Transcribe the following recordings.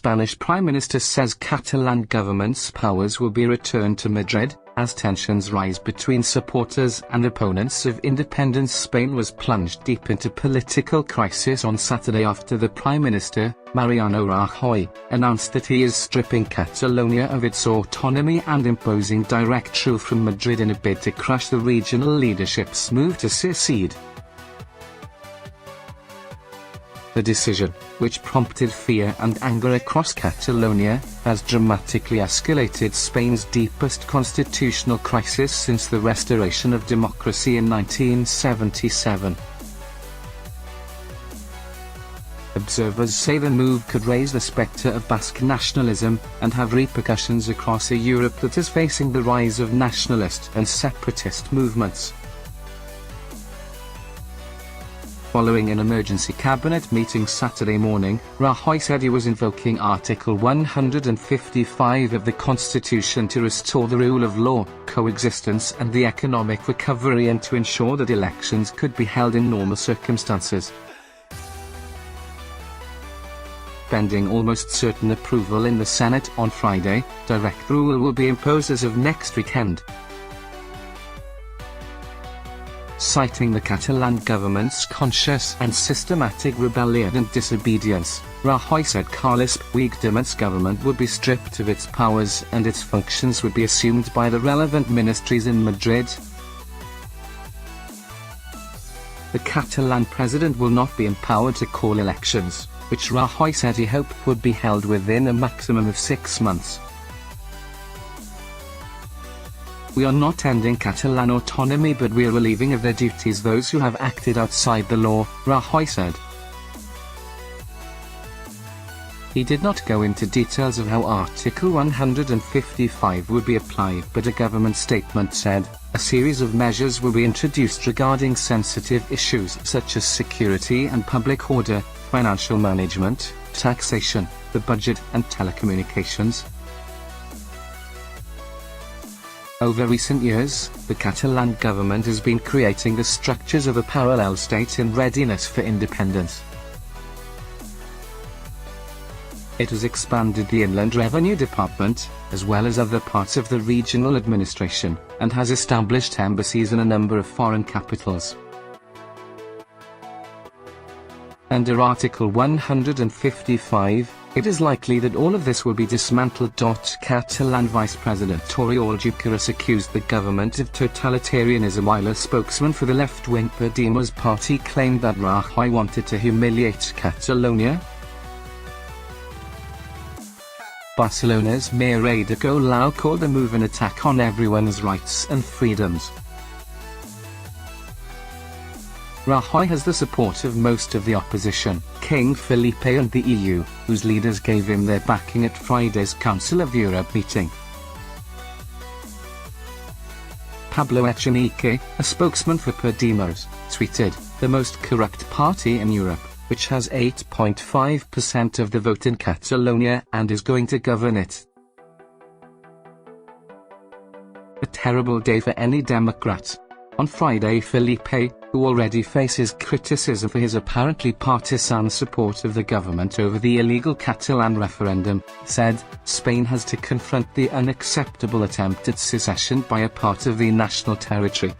Spanish Prime Minister says Catalan government's powers will be returned to Madrid, as tensions rise between supporters and opponents of independence. Spain was plunged deep into political crisis on Saturday after the Prime Minister, Mariano Rajoy, announced that he is stripping Catalonia of its autonomy and imposing direct rule from Madrid in a bid to crush the regional leadership's move to secede. The decision, which prompted fear and anger across Catalonia, has dramatically escalated Spain's deepest constitutional crisis since the restoration of democracy in 1977. Observers say the move could raise the spectre of Basque nationalism, and have repercussions across a Europe that is facing the rise of nationalist and separatist movements. Following an emergency cabinet meeting Saturday morning, Rajoy said he was invoking Article 155 of the Constitution to restore the rule of law, coexistence and the economic recovery, and to ensure that elections could be held in normal circumstances. Pending almost certain approval in the Senate on Friday, direct rule will be imposed as of next weekend. Citing the Catalan government's conscious and systematic rebellion and disobedience, Rajoy said Carles Puigdemont's government would be stripped of its powers and its functions would be assumed by the relevant ministries in Madrid. The Catalan president will not be empowered to call elections, which Rajoy said he hoped would be held within a maximum of 6 months. "We are not ending Catalan autonomy, but we are relieving of their duties those who have acted outside the law," Rajoy said. He did not go into details of how Article 155 would be applied, but a government statement said, "A series of measures will be introduced regarding sensitive issues such as security and public order, financial management, taxation, the budget and telecommunications." Over recent years, the Catalan government has been creating the structures of a parallel state in readiness for independence. It has expanded the Inland Revenue Department, as well as other parts of the regional administration, and has established embassies in a number of foreign capitals. Under Article 155, it is likely that all of this will be dismantled. Catalan Vice President Oriol Junqueras accused the government of totalitarianism, while a spokesman for the left-wing Podemos party claimed that Rajoy wanted to humiliate Catalonia. Barcelona's Mayor Ada Colau called the move an attack on everyone's rights and freedoms. Rajoy has the support of most of the opposition, King Felipe and the EU, whose leaders gave him their backing at Friday's Council of Europe meeting. Pablo Echenique, a spokesman for Podemos, tweeted, "The most corrupt party in Europe, which has 8.5% of the vote in Catalonia and is going to govern it. A terrible day for any Democrat." On Friday, Felipe, who already faces criticism for his apparently partisan support of the government over the illegal Catalan referendum, said, "Spain has to confront the unacceptable attempt at secession by a part of the national territory."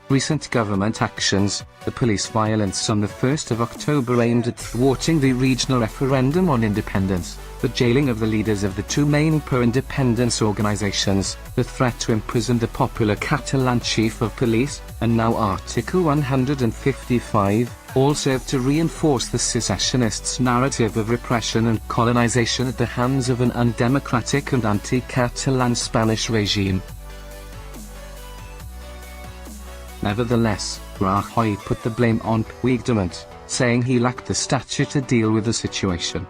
Recent government actions, the police violence on the 1st of October aimed at thwarting the regional referendum on independence, the jailing of the leaders of the two main pro-independence organizations, the threat to imprison the popular Catalan chief of police, and now Article 155, all serve to reinforce the secessionists' narrative of repression and colonization at the hands of an undemocratic and anti-Catalan Spanish regime. Nevertheless, Rajoy put the blame on Puigdemont, saying he lacked the stature to deal with the situation.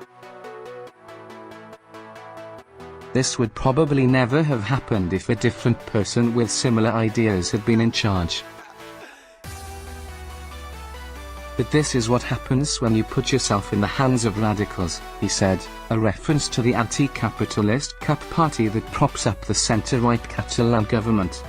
This would probably never have happened if a different person with similar ideas had been in charge. But this is what happens when you put yourself in the hands of radicals, he said, a reference to the anti-capitalist CUP party that props up the centre-right Catalan government.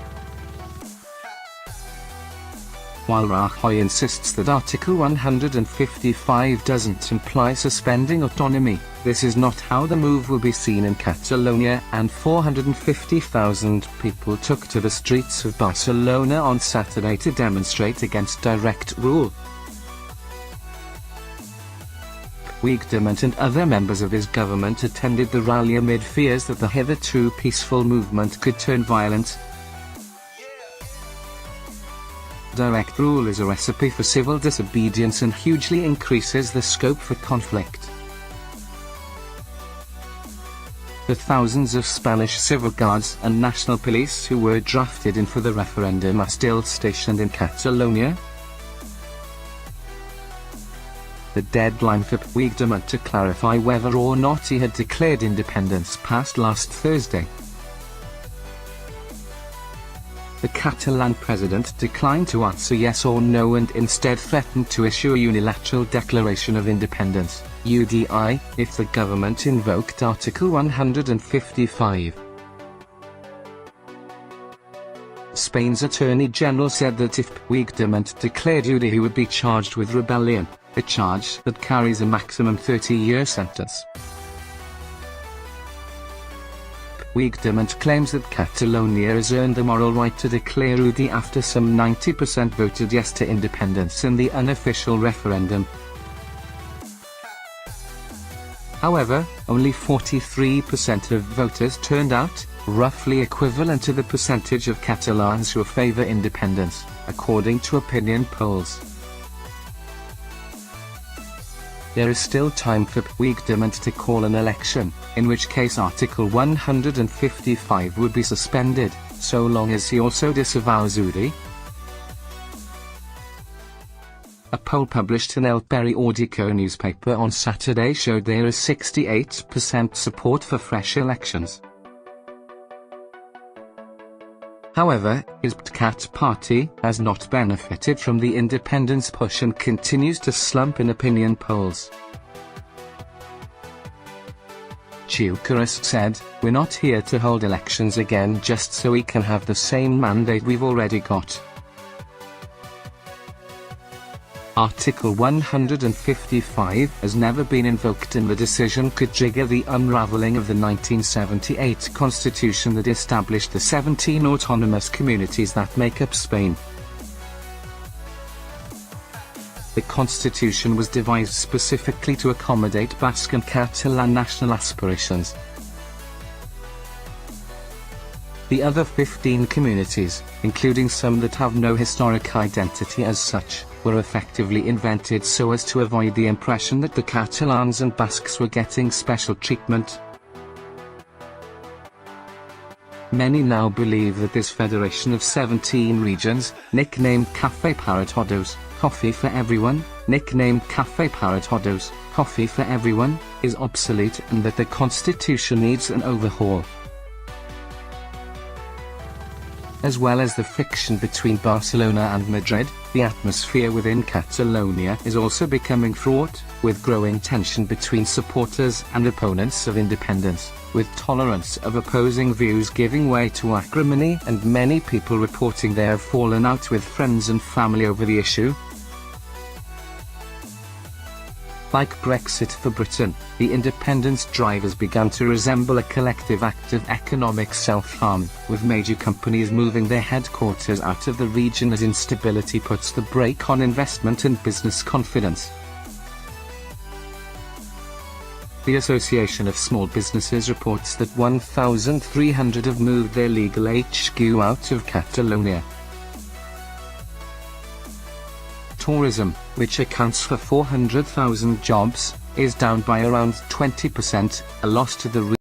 while Rajoy insists that Article 155 doesn't imply suspending autonomy. This is not how the move will be seen in Catalonia, and 450,000 people took to the streets of Barcelona on Saturday to demonstrate against direct rule. Puigdemont and other members of his government attended the rally amid fears that the hitherto peaceful movement could turn violent. Direct rule is a recipe for civil disobedience and hugely increases the scope for conflict. The thousands of Spanish civil guards and national police who were drafted in for the referendum are still stationed in Catalonia. The deadline for Puigdemont to clarify whether or not he had declared independence passed last Thursday. The Catalan president declined to answer yes or no and instead threatened to issue a unilateral declaration of independence, UDI, if the government invoked Article 155. Spain's Attorney General said that if Puigdemont declared UDI he would be charged with rebellion, a charge that carries a maximum 30-year sentence. Puigdemont claims that Catalonia has earned the moral right to declare UDI after some 90% voted yes to independence in the unofficial referendum. However, only 43% of voters turned out, roughly equivalent to the percentage of Catalans who favor independence, according to opinion polls. There is still time for Puigdemont to call an election, in which case Article 155 would be suspended, so long as he also disavows UDI. A poll published in El Periódico newspaper on Saturday showed there is 68% support for fresh elections. However, his PTCAT party has not benefited from the independence push and continues to slump in opinion polls. Junqueras said, "We're not here to hold elections again just so we can have the same mandate we've already got." Article 155 has never been invoked and the decision could trigger the unraveling of the 1978 constitution that established the 17 autonomous communities that make up Spain. The constitution was devised specifically to accommodate Basque and Catalan national aspirations. The other 15 communities, including some that have no historic identity as such, were effectively invented so as to avoid the impression that the Catalans and Basques were getting special treatment. Many now believe that this federation of 17 regions, nicknamed Café para Todos, Coffee for Everyone, nicknamed Café para Todos, Coffee for Everyone, is obsolete and that the constitution needs an overhaul. As well as the friction between Barcelona and Madrid, the atmosphere within Catalonia is also becoming fraught, with growing tension between supporters and opponents of independence, with tolerance of opposing views giving way to acrimony and many people reporting they have fallen out with friends and family over the issue. Like Brexit for Britain, the independence drive has begun to resemble a collective act of economic self-harm, with major companies moving their headquarters out of the region as instability puts the brake on investment and business confidence. The Association of Small Businesses reports that 1,300 have moved their legal HQ out of Catalonia. Tourism, which accounts for 400,000 jobs, is down by around 20%, a loss to the region.